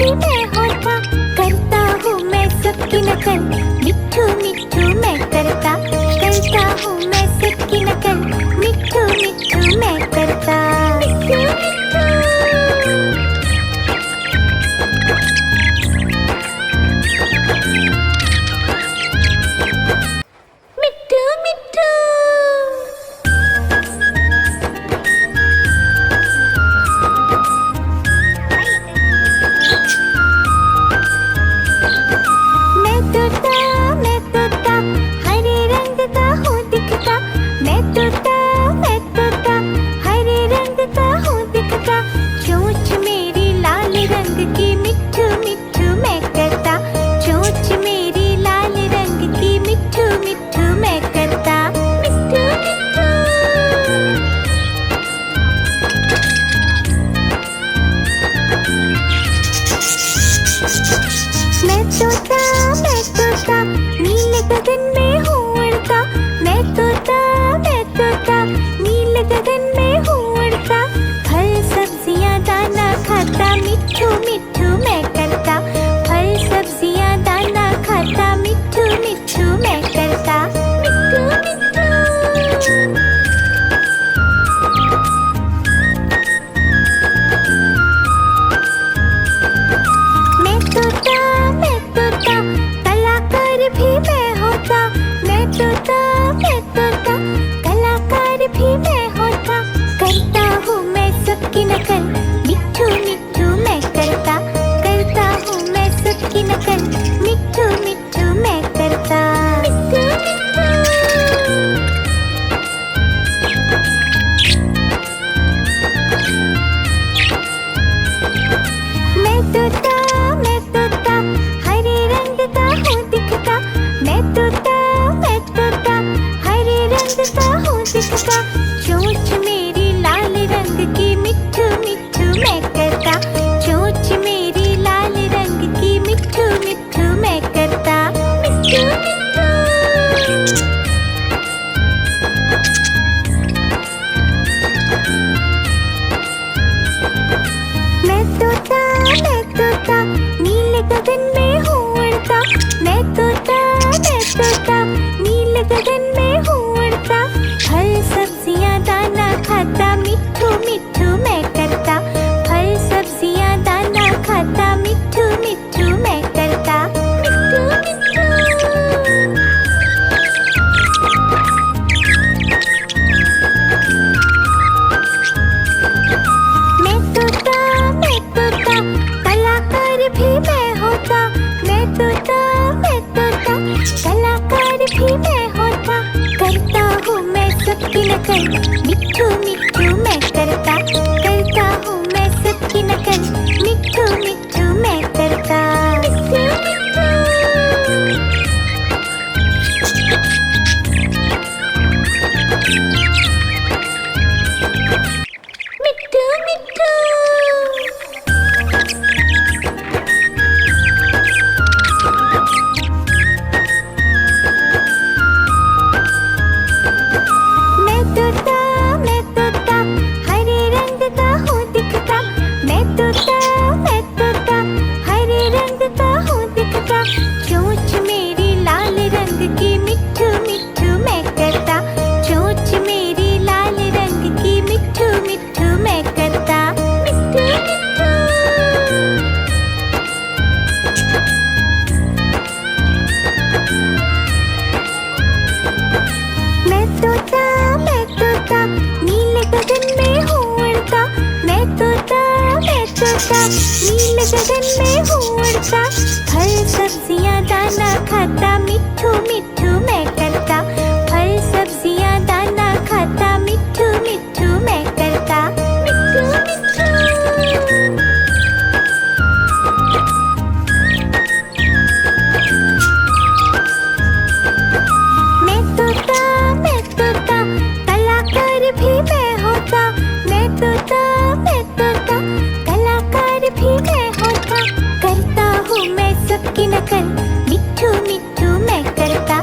भी मैं होता, करता हूँ मैं सबकी नकल, मिट्ठू मिट्ठू मैं करता हूँ मैं सबकी नकल, मिट्ठू मिट्ठू मैं करता। मिट्ठू मिट्ठू मैं तोता हरे रंग का हूँ दिखता, मैं तोता हरे रंग का हूँ दिखता, चोंच मेरी लाल रंग की, मिट्ठू मिट्ठू मैं करता, चोंच मेरी लाल रंग की, मिट्ठू मिट्ठू मैं करता। मिट्ठू मिट्ठू मैं तोता नीले गगन में हूँ उड़ता, मैं तोता नीले गगन में हूँ उड़ता, फल सब्जियाँ दाना खाता, मिट्ठू मिट्ठू मैं करता, फल सब्जियाँ दाना खाता, मिट्ठू मिट्ठू मैं करता। मिट्ठू मिट्ठू मैं तोता कलाकार भी मैं होता, मैं तोता कलाकार भी मैं होता, करता हूँ मैं सबकी नकल, मिट्ठू मिट्ठू मैं करता हूँ मैं सबकी नकल, मिट्ठू मिट्ठू मैं करता। मिट्ठू मिट्ठू मैं तोता हरे रंग का हूँ दिखता, मैं तोता हरे रंग का हूँ दिखता, चोंच मेरी लाल रंग की, मिट्ठू मिट्ठू मैं करता, चोंच मेरी लाल रंग की, मिट्ठू मिट्ठू मैं करता। मिट्ठू मिट्ठू मैं तोता नीले गगन में हूँ उड़ता, मैं तोता नीले गगन में हूँ उड़ता, फल सब्जियाँ दाना खाता, मिट्ठू मिट्ठू मैं करता, फल सब्जियाँ दाना खाता, मिट्ठू मिट्ठू मैं करता। मिट्ठू मिट्ठू मैं तोता कलाकार भी मैं होता, मैं तोता कलाकार भी मैं होता, करता हूँ मैं सबकी नकल, मिट्ठू मिट्ठू मैं करता हूँ मैं सबकी नकल, मिट्ठू मिट्ठू मैं करता। मिट्ठू मिट्ठू मिट्ठू मिट्ठू मैं तोता हरे रंग का हूँ दिखता, मैं तोता हरे रंग का हूँ दिखता, चोंच मेरी लाल रंग की, मिट्ठू मिट्ठू मैं करता, चोंच मेरी लाल रंग की, मिट्ठू मिट्ठू मैं करता। मिट्ठू मिट्ठू मैं तोता नीले गगन में हूँ उड़ता, मैं तोता नीले गगन में हूँ उड़ता, फल सब्जियाँ दाना खाता, मिट्ठू मिट्ठू मैं करता, फल सब्जियाँ दाना खाता, मिट्ठू मिट्ठू मैं करता। मिट्ठू मिट्ठू मैं तोता कलाकार भी मैं होता, मैं तोता कलाकार भी मैं होता, करता हूँ मैं सबकी नकल, मिट्ठू मिट्ठू मैं करता।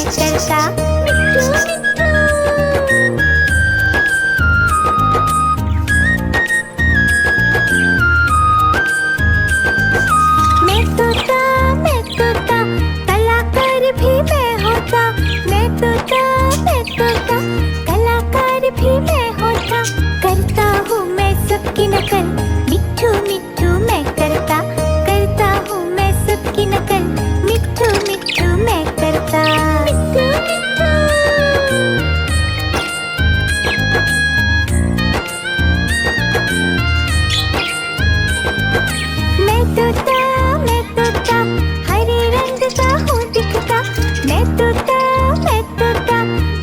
करता मिट्ठू मिट्ठू। मैं तोता कलाकार भी मैं होता। मैं तोता कलाकार भी मैं होता। करता हूँ मैं सबकी नकल मिट्ठू मिट्ठू मैं करता। करता हूँ मैं सबकी नकल मिट्ठू मिट्ठू मैं करता मिट्ठू मिट्ठू। मैं तोता हरे रंग का हूँ दिखता। मैं तोता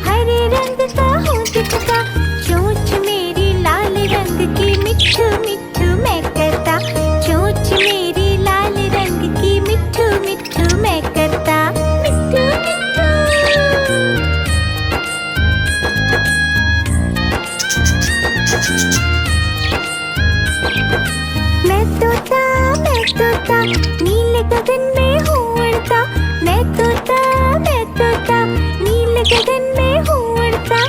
हरे रंग का हूँ दिखता। चोंच मेरी लाल रंग की मिट्ठू मिट्ठू मैं करता। चोंच मेरी लाल रंग की मिट्ठू मिट्ठू मैं करता मिट्ठू मिट्ठू। मैं तोता नीले गगन में हूँ उड़ता। मैं तोता नीले गगन में हूँ उड़ता।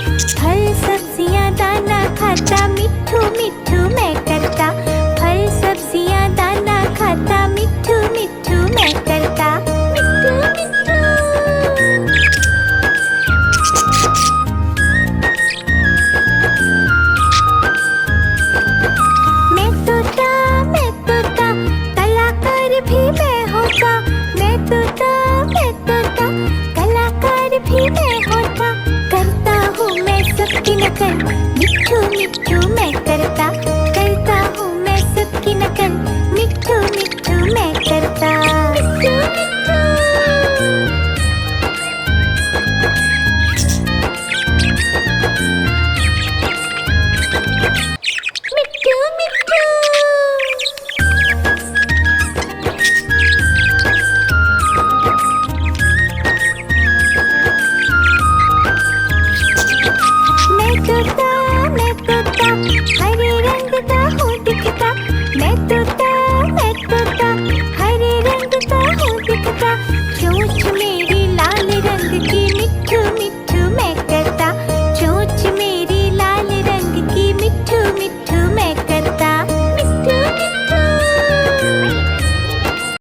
फल सब्जियाँ दाना खाता मिट्ठू मिट्ठू मैं करता। फल सब्जियाँ दाना खाता मिट्ठू मिट्ठू मैं करता मिट्ठू मिट्ठू। मैं तोता कलाकार भी मैं होता। मैं तोता कलाकार भी मैं होता। करता हूँ मैं सबकी नकल मिट्ठू मिट्ठू मैं करता। करता हूँ मैं सबकी नकल मिट्ठू मिट्ठू मैं करता मिट्ठू मिट्ठू। मिट्ठू मिट्ठू। मैं तोता हरे रंग का हूँ दिखता। मैं तोता हरे रंग का हूँ दिखता।